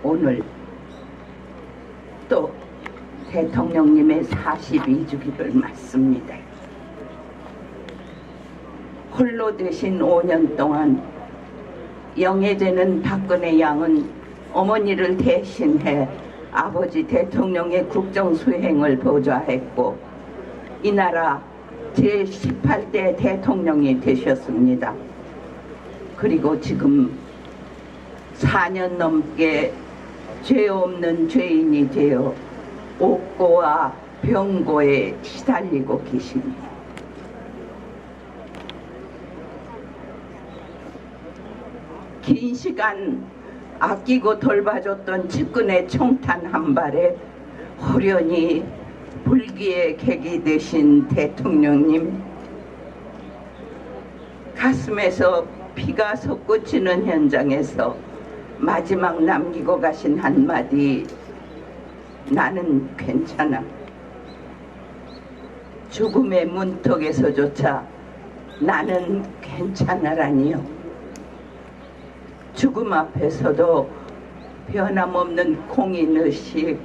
오늘 또 대통령님의 42주기를 맞습니다. 홀로 되신 5년 동안 영예되는 박근혜 양은 어머니를 대신해 아버지 대통령의 국정수행을 보좌했고 이 나라 제18대 대통령이 되셨습니다. 그리고 지금 4년 넘게 죄 없는 죄인이 되어 옥고와 병고에 시달리고 계십니다. 긴 시간 아끼고 돌봐줬던 측근의 총탄 한 발에 호련히 불기의 객이 되신 대통령님, 가슴에서 피가 솟구치는 현장에서 마지막 남기고 가신 한마디, 나는 괜찮아. 죽음의 문턱에서조차 나는 괜찮아라니요. 죽음 앞에서도 변함없는 공인의식,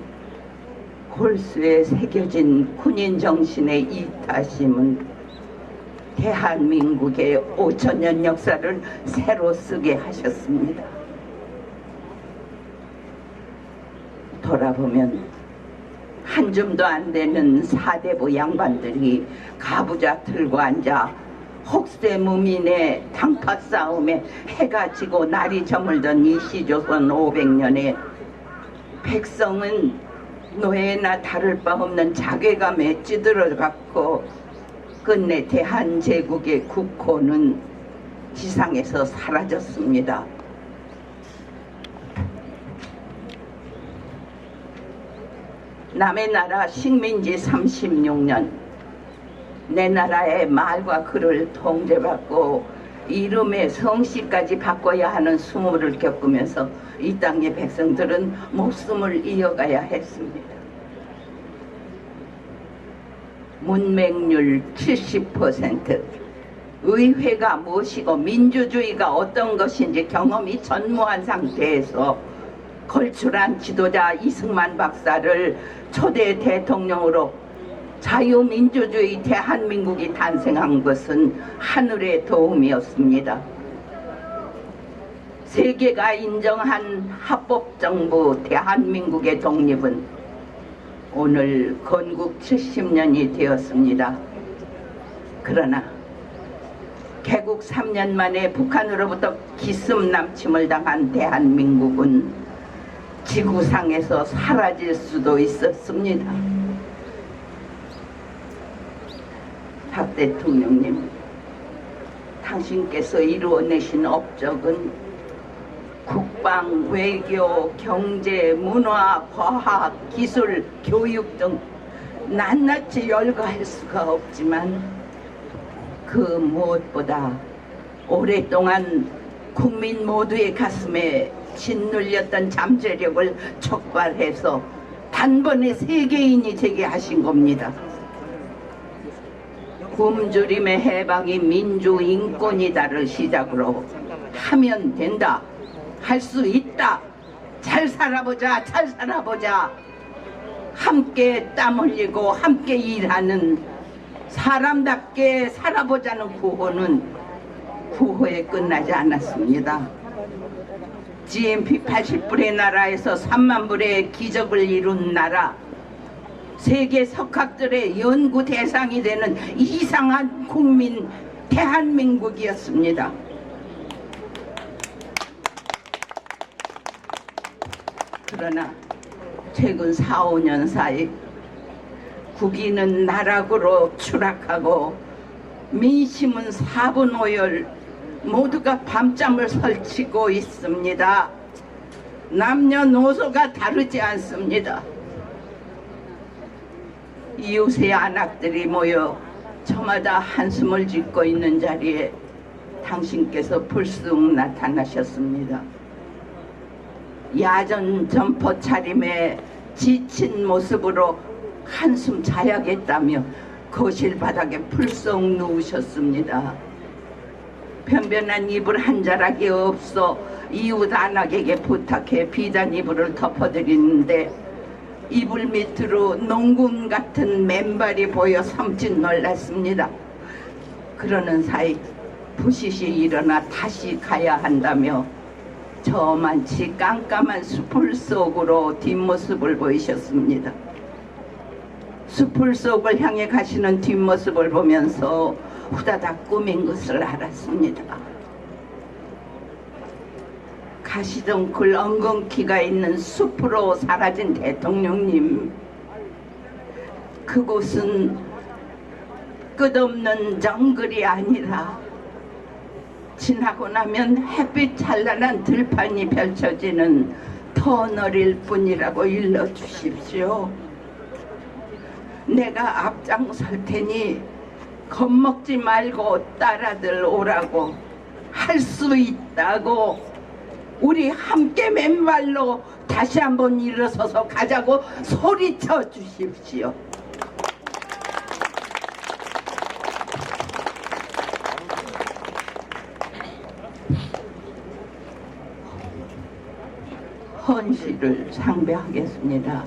골수에 새겨진 군인 정신의 이타심은 대한민국의 5천년 역사를 새로 쓰게 하셨습니다. 돌아보면 한 줌도 안 되는 사대부 양반들이 가부좌 틀고 앉아 혹세무민의 당파 싸움에 해가 지고 날이 저물던 이 시조선 500년에 백성은 노예나 다를 바 없는 자괴감에 찌들어갔고 끝내 대한제국의 국호는 지상에서 사라졌습니다. 남의 나라 식민지 36년 내 나라의 말과 글을 통제받고 이름의 성씨까지 바꿔야 하는 수모를 겪으면서 이 땅의 백성들은 목숨을 이어가야 했습니다. 문맹률 70%, 의회가 무엇이고 민주주의가 어떤 것인지 경험이 전무한 상태에서 걸출한 지도자 이승만 박사를 초대 대통령으로 자유민주주의 대한민국이 탄생한 것은 하늘의 도움이었습니다. 세계가 인정한 합법정부 대한민국의 독립은 오늘 건국 70년이 되었습니다. 그러나 개국 3년 만에 북한으로부터 기습남침을 당한 대한민국은 지구상에서 사라질 수도 있었습니다. 박 대통령님, 당신께서 이루어내신 업적은 국방, 외교, 경제, 문화, 과학, 기술, 교육 등 낱낱이 열거할 수가 없지만 그 무엇보다 오랫동안 국민 모두의 가슴에 짓눌렸던 잠재력을 촉발해서 단번에 세계인이 되게 하신 겁니다. 굶주림의 해방이 민주인권이다를 시작으로 하면 된다, 할 수 있다, 잘 살아보자, 잘 살아보자, 함께 땀 흘리고 함께 일하는 사람답게 살아보자는 구호는 구호에 끝나지 않았습니다. GNP 80불의 나라에서 3만 불의 기적을 이룬 나라, 세계 석학들의 연구 대상이 되는 이상한 국민 대한민국이었습니다. 그러나 최근 4, 5년 사이 국위는 나락으로 추락하고 민심은 사분오열, 모두가 밤잠을 설치고 있습니다. 남녀노소가 다르지 않습니다. 이웃의 안악들이 모여 저마다 한숨을 짓고 있는 자리에 당신께서 불쑥 나타나셨습니다. 야전 점퍼 차림에 지친 모습으로 한숨 자야겠다며 거실 바닥에 풀썩 누우셨습니다. 변변한 이불 한 자락이 없어 이웃 안악에게 부탁해 비단 이불을 덮어드리는데 이불 밑으로 농군 같은 맨발이 보여 섬짓 놀랐습니다. 그러는 사이 부시시 일어나 다시 가야 한다며 저만치 깜깜한 숲을 속으로 뒷모습을 보이셨습니다. 숲을 속을 향해 가시는 뒷모습을 보면서 후다닥 꿈인 것을 알았습니다. 가시덩굴 엉겅퀴가 있는 숲으로 사라진 대통령님, 그곳은 끝없는 정글이 아니라 지나고 나면 햇빛 찬란한 들판이 펼쳐지는 터널일 뿐이라고 일러주십시오. 내가 앞장설 테니 겁먹지 말고 따라들 오라고, 할 수 있다고, 우리 함께 맨발로 다시 한번 일어서서 가자고 소리쳐 주십시오. 헌시를 상배하겠습니다.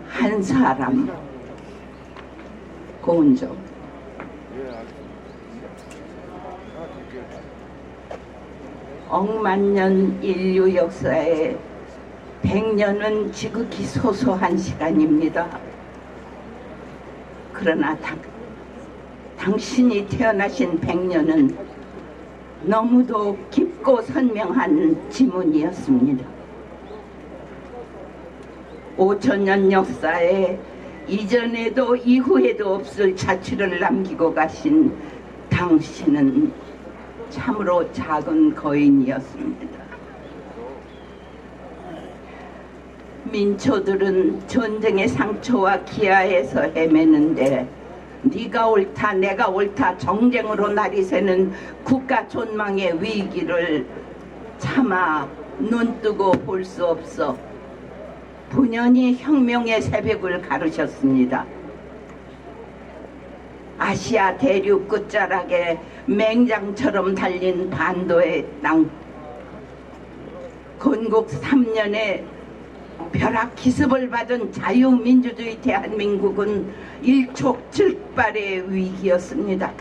한 사람 고은정. 억만년 인류 역사에 100년은 지극히 소소한 시간입니다. 그러나 당신이 태어나신 100년은 너무도 깊고 선명한 지문이었습니다. 5000년 역사에 이전에도 이후에도 없을 자취를 남기고 가신 당신은 참으로 작은 거인이었습니다. 민초들은 전쟁의 상처와 기아에서 헤매는데 네가 옳다 내가 옳다 정쟁으로 날이 새는 국가 존망의 위기를 차마 눈뜨고 볼 수 없어 분연히 혁명의 새벽을 가르셨습니다. 아시아 대륙 끝자락에 맹장처럼 달린 반도의 땅, 건국 3년에 벼락 기습을 받은 자유민주주의 대한민국은 일촉즉발의 위기였습니다.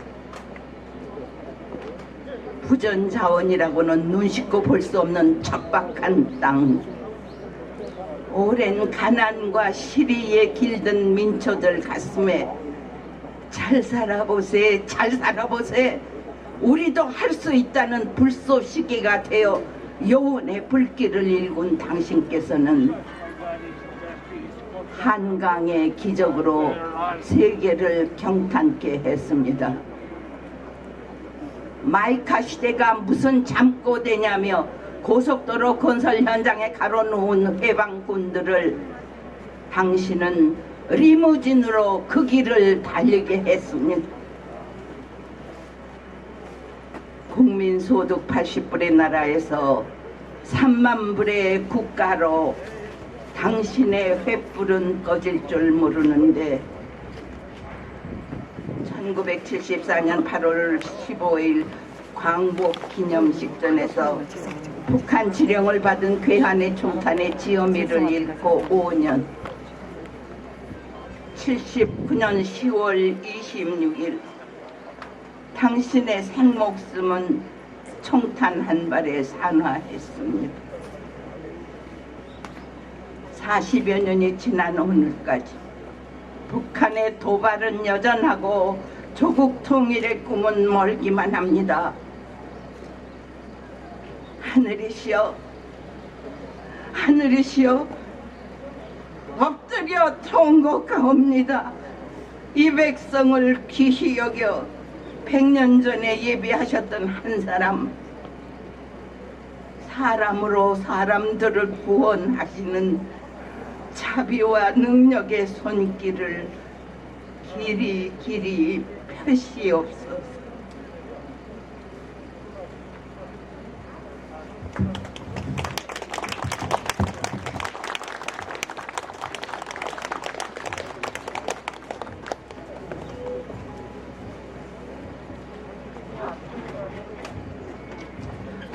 부전자원이라고는 눈 씻고 볼 수 없는 척박한 땅, 오랜 가난과 시리에 길든 민초들 가슴에 잘 살아보세 잘 살아보세, 우리도 할 수 있다는 불쏘시개가 되어 여운의 불길을 일군 당신께서는 한강의 기적으로 세계를 경탄케 했습니다. 마이카 시대가 무슨 잠꼬대냐며 고속도로 건설 현장에 가로놓은 해방군들을 당신은 리무진으로 그 길을 달리게 했습니다. 국민소득 80불의 나라에서 3만 불의 국가로 당신의 횃불은 꺼질 줄 모르는데 1974년 8월 15일 광복기념식전에서 북한 지령을 받은 괴한의 총탄의 지어미를 잃고 5년, 79년 10월 26일 당신의 생목숨은 총탄 한 발에 산화했습니다. 40여 년이 지난 오늘까지 북한의 도발은 여전하고 조국 통일의 꿈은 멀기만 합니다. 하늘이시여, 하늘이시여, 엎드려 통곡하옵니다. 이 백성을 귀히 여겨 100년 전에 예비하셨던 한 사람, 사람으로 사람들을 구원하시는 자비와 능력의 손길을 길이 길이 펴시옵소서.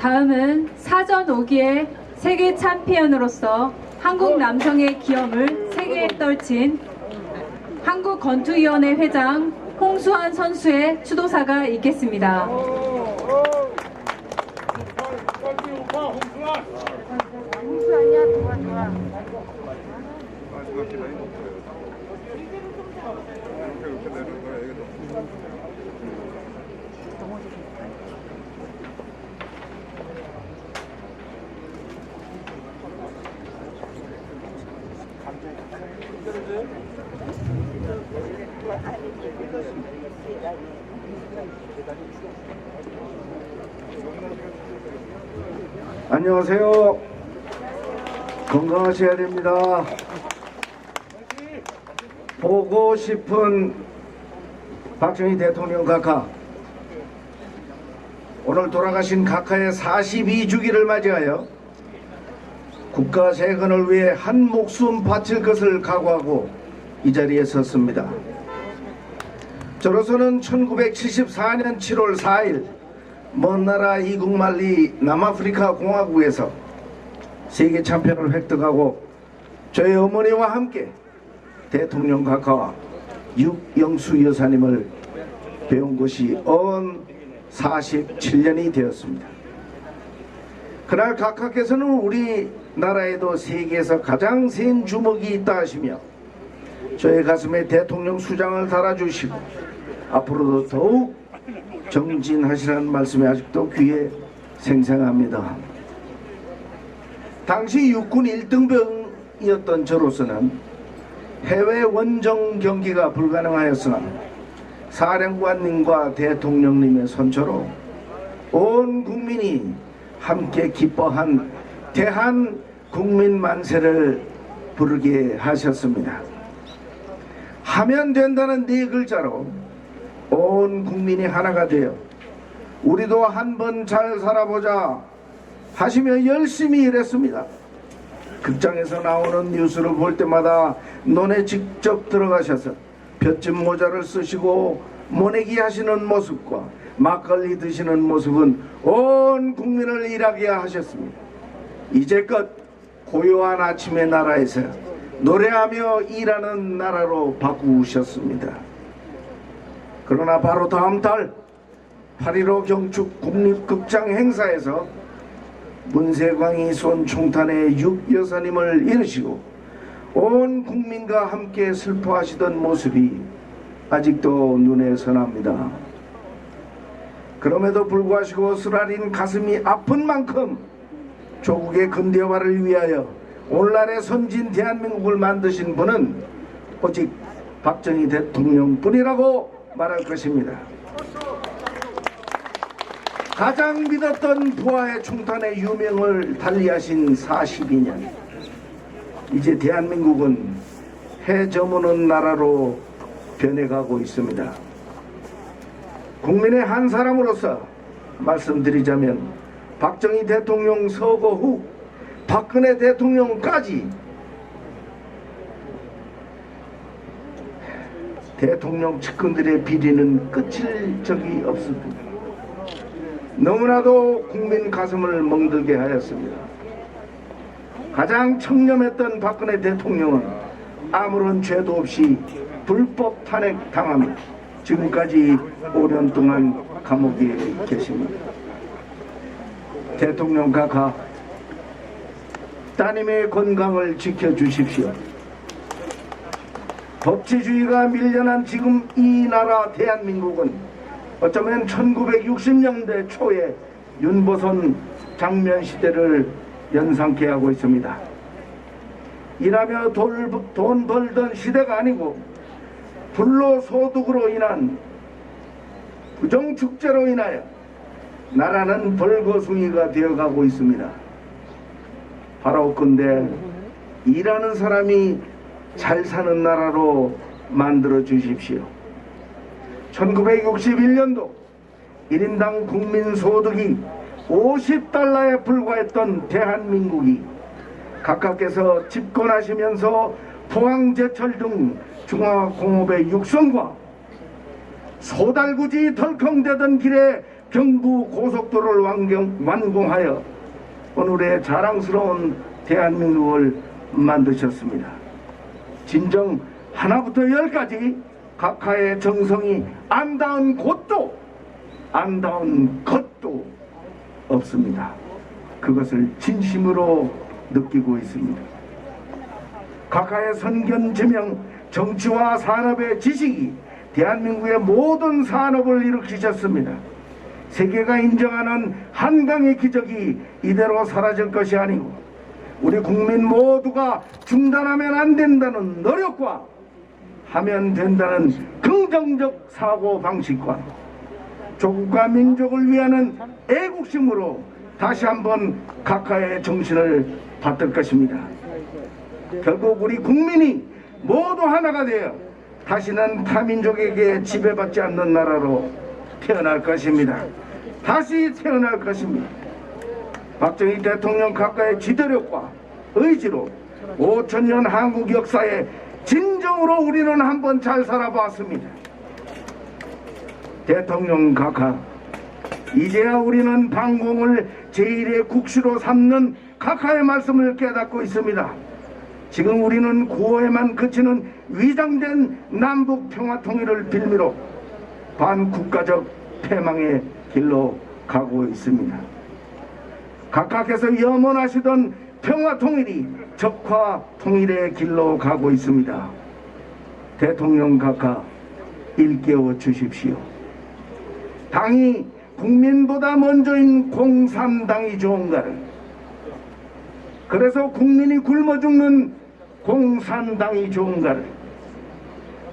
다음은 사전 5기의 세계 챔피언으로서 한국 남성의 기염을 세계에 떨친 한국권투위원회 회장 홍수환 선수의 추도사가 있겠습니다. 안녕하세요. 건강하셔야 됩니다. 보고 싶은 박정희 대통령 각하, 오늘 돌아가신 각하의 42주기를 맞이하여 국가 재건을 위해 한 목숨 바칠 것을 각오하고 이 자리에 섰습니다. 저로서는 1974년 7월 4일 먼 나라 이국 말리 남아프리카 공화국에서 세계 챔피언을 획득하고 저희 어머니와 함께 대통령 각하와 육영수 여사님을 배운 것이 언 47년이 되었습니다. 그날 각하께서는 우리나라에도 세계에서 가장 센 주먹이 있다 하시며 저의 가슴에 대통령 수장을 달아주시고 앞으로도 더욱 정진하시라는 말씀이 아직도 귀에 생생합니다. 당시 육군 1등병이었던 저로서는 해외 원정 경기가 불가능하였으나 사령관님과 대통령님의 선처로 온 국민이 함께 기뻐한 대한국민 만세를 부르게 하셨습니다. 하면 된다는 네 글자로 온 국민이 하나가 되어 우리도 한번 잘 살아보자 하시며 열심히 일했습니다. 극장에서 나오는 뉴스를 볼 때마다 논에 직접 들어가셔서 볏짚 모자를 쓰시고 모내기 하시는 모습과 막걸리 드시는 모습은 온 국민을 일하게 하셨습니다. 이제껏 고요한 아침의 나라에서 노래하며 일하는 나라로 바꾸셨습니다. 그러나 바로 다음 달 8.15 경축 국립극장 행사에서 문세광이 쏜 총탄에 육 여사님을 잃으시고 온 국민과 함께 슬퍼하시던 모습이 아직도 눈에 선합니다. 그럼에도 불구하고 쓰라린 가슴이 아픈 만큼 조국의 근대화를 위하여 오늘날의 선진 대한민국을 만드신 분은 오직 박정희 대통령뿐이라고 말할 것입니다. 가장 믿었던 부하의 총탄의 유명을 달리하신 42년, 이제 대한민국은 해 저무는 나라로 변해가고 있습니다. 국민의 한 사람으로서 말씀드리자면 박정희 대통령 서거 후 박근혜 대통령까지 대통령 측근들의 비리는 끝일 적이 없습니다. 너무나도 국민 가슴을 멍들게 하였습니다. 가장 청렴했던 박근혜 대통령은 아무런 죄도 없이 불법 탄핵 당하며 지금까지 5년 동안 감옥에 계십니다. 대통령 각하, 따님의 건강을 지켜주십시오. 법치주의가 밀려난 지금 이 나라 대한민국은 어쩌면 1960년대 초에 윤보선 장면 시대를 연상케 하고 있습니다. 일하며 돈 벌던 시대가 아니고 불로소득으로 인한 부정축제로 인하여 나라는 벌거숭이가 되어가고 있습니다. 바로 근데 일하는 사람이 잘 사는 나라로 만들어 주십시오. 1961년도 1인당 국민소득이 50달러에 불과했던 대한민국이 각하께서 집권하시면서 포항제철 등 중화공업의 육성과 소달구지 덜컹대던 길에 경부 고속도로를 완공하여 오늘의 자랑스러운 대한민국을 만드셨습니다. 진정 하나부터 열까지 각하의 정성이 안 닿은 곳도 안 닿은 것도 없습니다. 그것을 진심으로 느끼고 있습니다. 각하의 선견 지명, 정치와 산업의 지식이 대한민국의 모든 산업을 일으키셨습니다. 세계가 인정하는 한강의 기적이 이대로 사라질 것이 아니고 우리 국민 모두가 중단하면 안 된다는 노력과 하면 된다는 긍정적 사고방식과 조국과 민족을 위하는 애국심으로 다시 한번 각하의 정신을 받들 것입니다. 결국 우리 국민이 모두 하나가 되어 다시는 타민족에게 지배받지 않는 나라로 태어날 것입니다. 다시 태어날 것입니다. 박정희 대통령 각하의 지도력과 의지로 5천년 한국 역사에 진정으로 우리는 한번 잘 살아봤습니다. 대통령 각하, 이제야 우리는 방공을 제1의 국시로 삼는 각하의 말씀을 깨닫고 있습니다. 지금 우리는 구호에만 그치는 위장된 남북 평화통일을 빌미로 반국가적 패망의 길로 가고 있습니다. 각하께서 염원하시던 평화통일이 적화통일의 길로 가고 있습니다. 대통령 각하, 일깨워 주십시오. 당이 국민보다 먼저인 공산당이 좋은가를, 그래서 국민이 굶어 죽는 공산당이 좋은가를,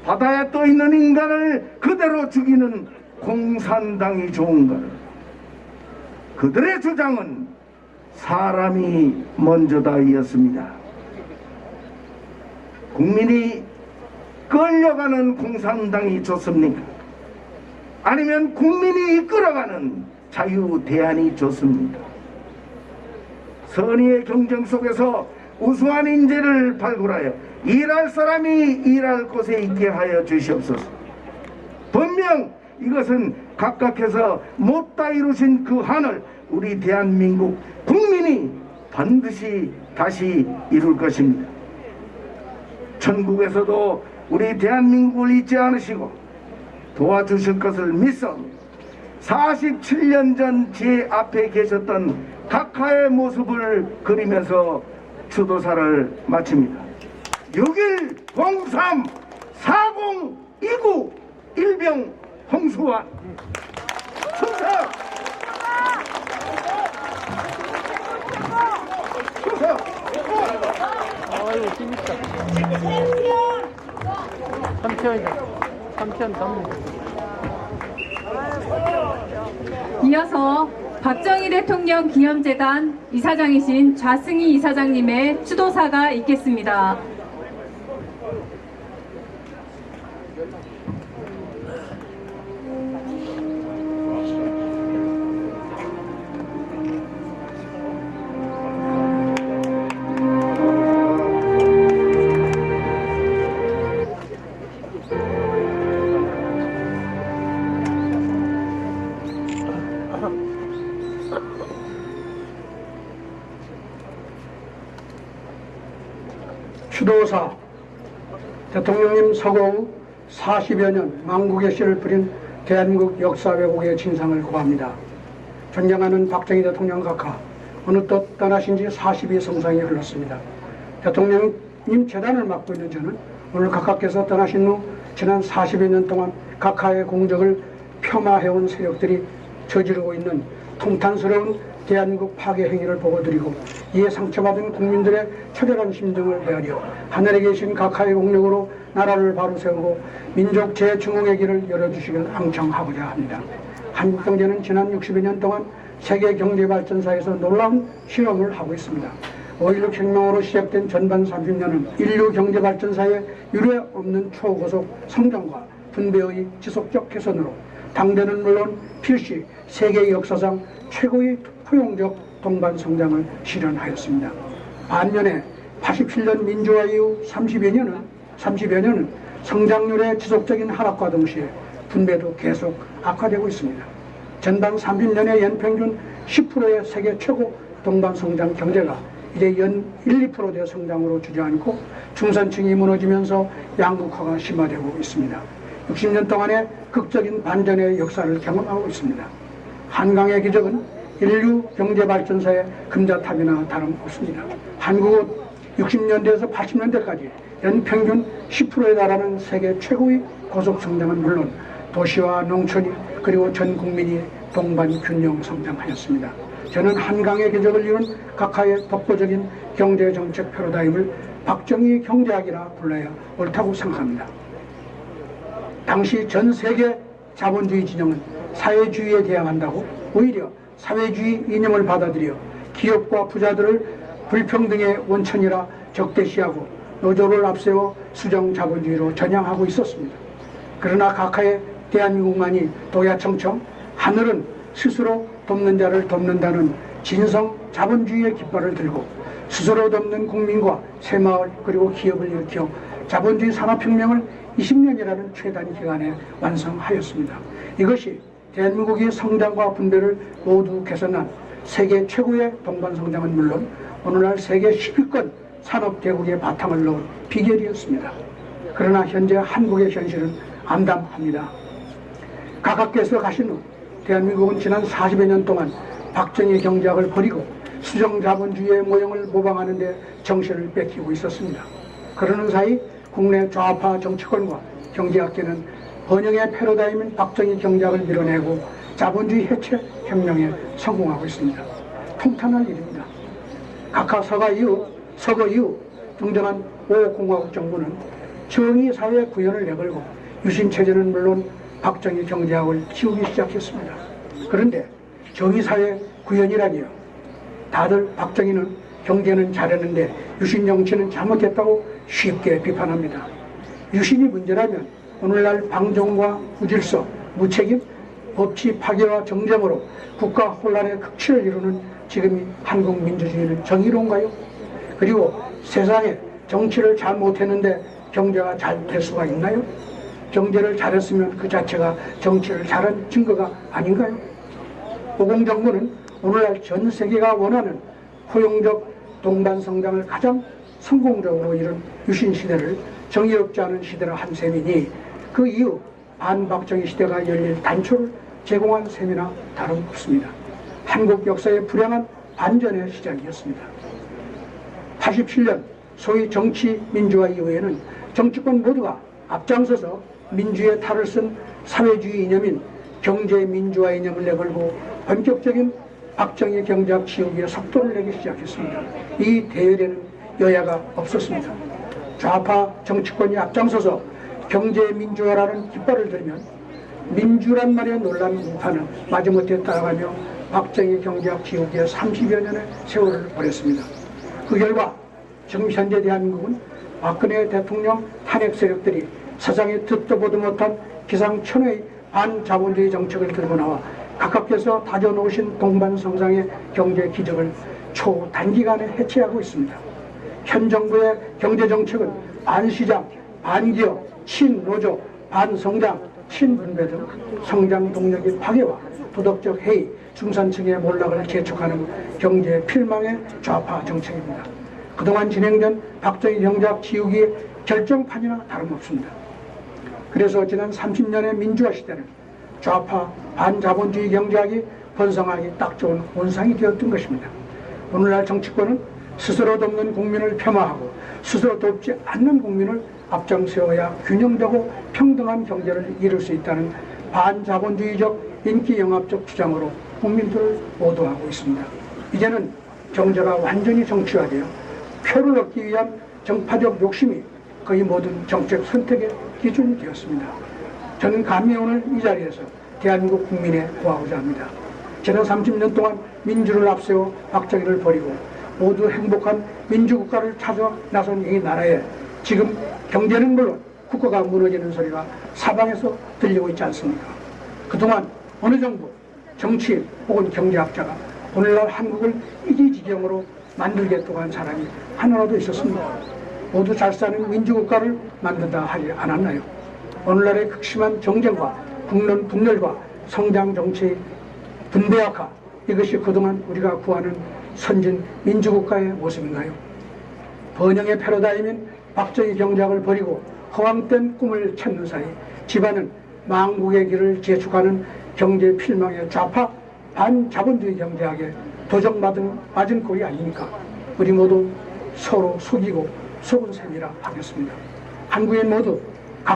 바다에 떠 있는 인간을 그대로 죽이는 공산당이 좋은가를, 그들의 주장은 사람이 먼저다이었습니다. 국민이 끌려가는 공산당이 좋습니까? 아니면 국민이 이끌어가는 자유대안이 좋습니까? 선의의 경쟁 속에서 우수한 인재를 발굴하여 일할 사람이 일할 곳에 있게 하여 주시옵소서. 분명 이것은 각각해서 못다 이루신 그 한을 우리 대한민국 국민이 반드시 다시 이룰 것입니다. 천국에서도 우리 대한민국을 잊지 않으시고 도와주실 것을 믿사옵니다. 47년 전 제 앞에 계셨던 각하의 모습을 그리면서 추도사를 마칩니다. 6103 4029 일병 홍수환 충성! 충성! 아유 재밌다. 삼천 담배. 이어서 박정희 대통령 기념재단 이사장이신 좌승희 이사장님의 추도사가 있겠습니다. 추도사 대통령님 서거 40여 년 망국의 씨를 뿌린 대한민국 역사 왜곡의 진상을 고합니다. 존경하는 박정희 대통령 각하, 어느덧 떠나신 지 40이 성상이 흘렀습니다. 대통령님 재단을 맡고 있는 저는 오늘 각하께서 떠나신 후 지난 40여 년 동안 각하의 공적을 폄하해온 세력들이 저지르고 있는 통탄스러운 대한민국 파괴 행위를 보고드리고 이에 상처받은 국민들의 처절한 심정을 헤아려 하늘에 계신 각하의 공력으로 나라를 바로 세우고 민족 재중흥의 길을 열어주시길 앙청하고자 합니다. 한국경제는 지난 60여 년 동안 세계경제발전사에서 놀라운 실험을 하고 있습니다. 5.16 혁명으로 시작된 전반 30년은 인류 경제발전사의 유례 없는 초고속 성장과 분배의 지속적 개선으로 당대는 물론 필시 세계 역사상 최고의 포용적 동반 성장을 실현하였습니다. 반면에 87년 민주화 이후 30여 년은 성장률의 지속적인 하락과 동시에 분배도 계속 악화되고 있습니다. 전반 30년의 연평균 10%의 세계 최고 동반 성장 경제가 이제 연 1, 2%대 성장으로 주저앉고 중산층이 무너지면서 양극화가 심화되고 있습니다. 60년 동안의 극적인 반전의 역사를 경험하고 있습니다. 한강의 기적은 인류 경제발전사의 금자탑이나 다름없습니다. 한국은 60년대에서 80년대까지 연평균 10%에 달하는 세계 최고의 고속성장은 물론 도시와 농촌이 그리고 전 국민이 동반 균형 성장하였습니다. 저는 한강의 기적을 이룬 각하의 독보적인 경제정책 패러다임을 박정희 경제학이라 불러야 옳다고 생각합니다. 당시 전 세계 자본주의 진영은 사회주의에 대항한다고 오히려 사회주의 이념을 받아들여 기업과 부자들을 불평등의 원천이라 적대시하고 노조를 앞세워 수정자본주의로 전향하고 있었습니다. 그러나 각하의 대한민국만이 도야청청 하늘은 스스로 돕는 자를 돕는다는 진성 자본주의의 깃발을 들고 스스로 돕는 국민과 새마을 그리고 기업을 일으켜 자본주의 산업혁명을 20년이라는 최단 기간에 완성하였습니다. 이것이 대한민국의 성장과 분배를 모두 개선한 세계 최고의 동반성장은 물론 오늘날 세계 10위권 산업대국의 바탕을 놓은 비결이었습니다. 그러나 현재 한국의 현실은 암담합니다. 각하께서 가신 후 대한민국은 지난 40여 년 동안 박정희 경제학을 버리고 수정자본주의의 모형을 모방하는 데 정신을 뺏기고 있었습니다. 그러는 사이 국내 좌파 정치권과 경제학계는 번영의 패러다임인 박정희 경제학을 밀어내고 자본주의 해체 혁명에 성공하고 있습니다. 통탄할 일입니다. 각하 서거 이후 등장한 5공화국 정부는 정의사회 구현을 내걸고 유신체제는 물론 박정희 경제학을 키우기 시작했습니다. 그런데 정의사회 구현이라니요. 다들 박정희는 경제는 잘했는데 유신 정치는 잘못했다고 쉽게 비판합니다. 유신이 문제라면 오늘날 방종과 무질서, 무책임, 법치 파괴와 정쟁으로 국가 혼란의 극치를 이루는 지금의 한국 민주주의는 정의로운가요? 그리고 세상에 정치를 잘못했는데 경제가 잘 될 수가 있나요? 경제를 잘했으면 그 자체가 정치를 잘한 증거가 아닌가요? 오공정부는 오늘날 전 세계가 원하는 포용적 동반성장을 가장 성공적으로 이룬 유신시대를 정의롭지 않은 시대로 한 셈이니 그 이후 반박정희 시대가 열릴 단초를 제공한 셈이나 다름없습니다. 한국 역사의 불행한 반전의 시작이었습니다. 87년 소위 정치 민주화 이후에는 정치권 모두가 앞장서서 민주의 탈을 쓴 사회주의 이념인 경제 민주화 이념을 내걸고 본격적인 박정희 경제학 지우기에 속도를 내기 시작했습니다. 이 대열에는 여야가 없었습니다. 좌파 정치권이 앞장서서 경제 민주화라는 깃발을 들면 민주란 말에 놀란 우파는 마지못해 따라가며 박정희 경제학 지우기에 30여 년의 세월을 보냈습니다. 그 결과 지금 현재 대한민국은 박근혜 대통령 탄핵 세력들이 세상에 듣도 보도 못한 기상천외의 반자본주의 정책을 들고 나와 각하께서 다져놓으신 동반성장의 경제 기적을 초단기간에 해체하고 있습니다. 현 정부의 경제정책은 반시장, 반기업, 친노조, 반성장, 친분배 등 성장 동력의 파괴와 도덕적 해이, 중산층의 몰락을 재촉하는 경제 필망의 좌파 정책입니다. 그동안 진행된 박정희 경제학 지우기의 결정판이나 다름없습니다. 그래서 지난 30년의 민주화 시대는 좌파 반자본주의 경제학이 번성하기 딱 좋은 온상이 되었던 것입니다. 오늘날 정치권은 스스로 돕는 국민을 폄하하고 스스로 돕지 않는 국민을 앞장세워야 균형되고 평등한 경제를 이룰 수 있다는 반자본주의적 인기영합적 주장으로 국민들을 오도하고 있습니다. 이제는 경제가 완전히 정치화되어 표를 얻기 위한 정파적 욕심이 거의 모든 정책 선택의 기준이 되었습니다. 저는 감히 오늘 이 자리에서 대한민국 국민에 고하고자 합니다. 지난 30년 동안 민주를 앞세워 박정희를 버리고 모두 행복한 민주국가를 찾아 나선 이 나라에 지금 경제는 물론 국가가 무너지는 소리가 사방에서 들리고 있지 않습니까? 그동안 어느 정부, 정치인 혹은 경제학자가 오늘날 한국을 이 지경으로 만들겠다고 한 사람이 하나라도 있었습니다. 모두 잘 사는 민주국가를 만든다 하지 않았나요? 오늘날의 극심한 정쟁과 국론 분열과 성장 정치의 분배악화, 이것이 그동안 우리가 구하는 선진 민주국가의 모습인가요? 번영의 패러다임인 박정희 경제학을 버리고 허황된 꿈을 찾는 사이 집안은 망국의 길을 재촉하는 경제 필망의 좌파 반자본주의 경제학에 도적맞은 꼴이 아니니까 우리 모두 서로 속이고 속은 셈이라 하겠습니다. 한국인 모두